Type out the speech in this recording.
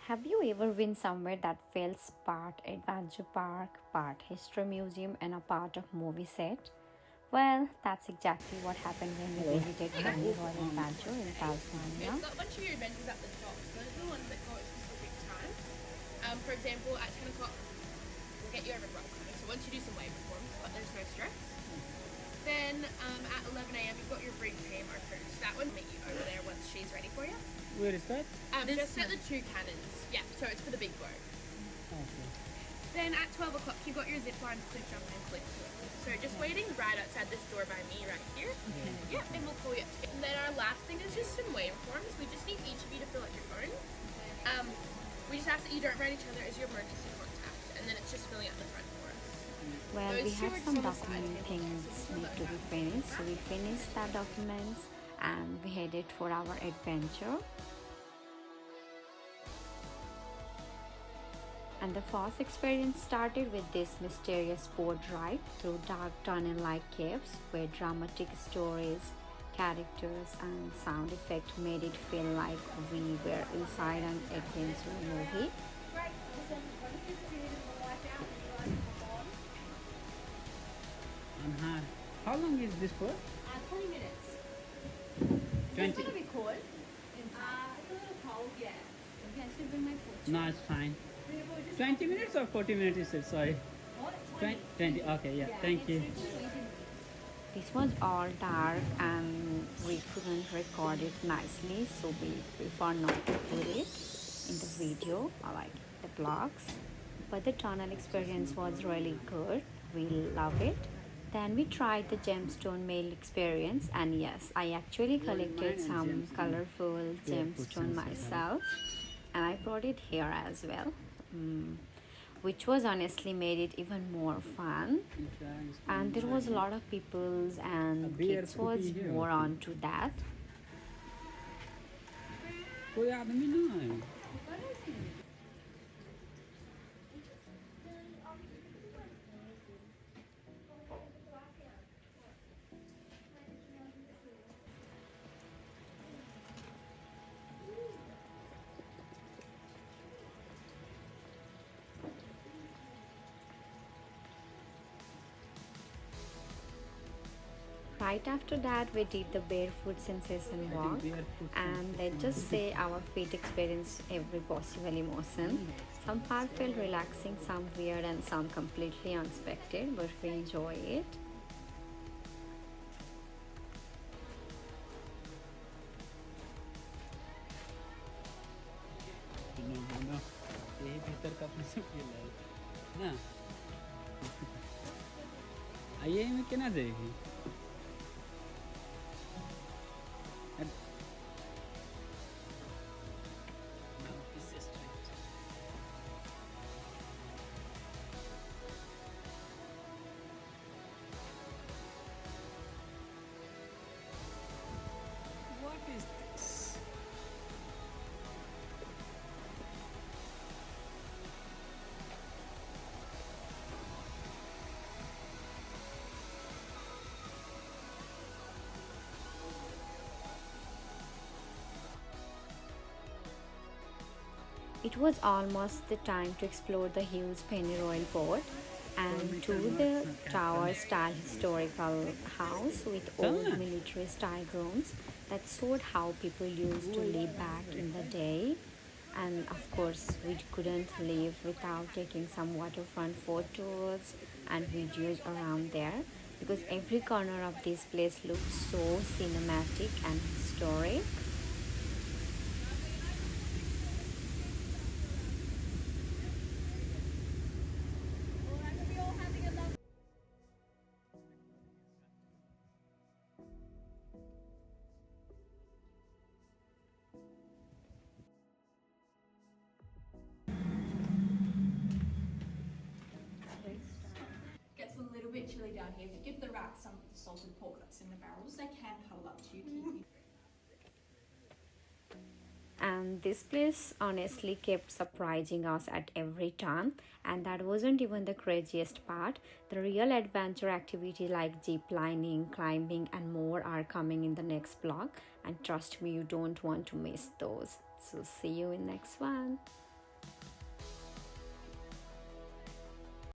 Have you ever been somewhere that feels part adventure park, part history museum, and a part of movie set? Well, that's exactly what happened when we Hello. visited Penny Royal Adventure in It's Tasmania. got a bunch of your adventures at the top. So those are the ones that go at specific times. For example, at 10 o'clock, we'll get you over rock climbing. So once you do some wave performance, but there's no stress. Then at 11 a.m. you've got your brig team or cruise. That one meet you over there once she's ready for you. Where is that? Just at the two cannons. Yeah, so it's for the big boat. Okay. Then at 12 o'clock you've got your zip line, cliff jump and cliff flip. So just waiting right outside this door by me right here. Okay. Yeah, and we'll pull you up. And then our last thing is just some wave forms. We just need each of you to fill out your phone. We just ask that you don't write each other as your emergency contact, and then it's just filling out the front for us. Well, we Those two had are some just on the side document table. things need to be finished, so we finished that documents and we headed for our adventure. And the first experience started with this mysterious boat ride through dark tunnel-like caves where dramatic stories, characters and sound effect made it feel like we were inside an adventure movie. How long is this for? 20 minutes. It's 20. going to be cold. It's a little cold, yeah. Okay, I should bring my coat. No, it's fine. 20 minutes or 40 minutes, you said? Sorry. What? 20. Okay, yeah. Thank you. This was all dark and we couldn't record it nicely, so we prefer not to put it in the video or like the vlogs. But the tunnel experience was really good. We love it. Then we tried the gemstone mail experience, and yes, I actually collected some colorful gemstone myself, and I brought it here as well, which was honestly made it even more fun. And there was a lot of peoples and kids was more on to that. कोई आदमी ना है. Right after that, we did the barefoot sensation walk, and let's just say our feet experienced every possible emotion. Some part felt relaxing, some weird, and some completely unexpected, but we enjoy it. No. यही भीतर का पीछे feel है ना. आइए में क्या जाएगी. What is this? It was almost the time to explore the huge Pennyroyal Port and to the tower-style historical house with old military-style rooms that showed how people used to live back in the day. And of course, we couldn't leave without taking some waterfront photos and videos around there because every corner of this place looked so cinematic and historic. Gets a little bit chilly down here. If you give the rats some of the salted pork that's in the barrels, they can cuddle up to you, Kiki. And this place honestly kept surprising us at every turn, and that wasn't even the craziest part. The real adventure activity like zip lining, climbing and more are coming in the next vlog, and trust me, you don't want to miss those. So see you in next one.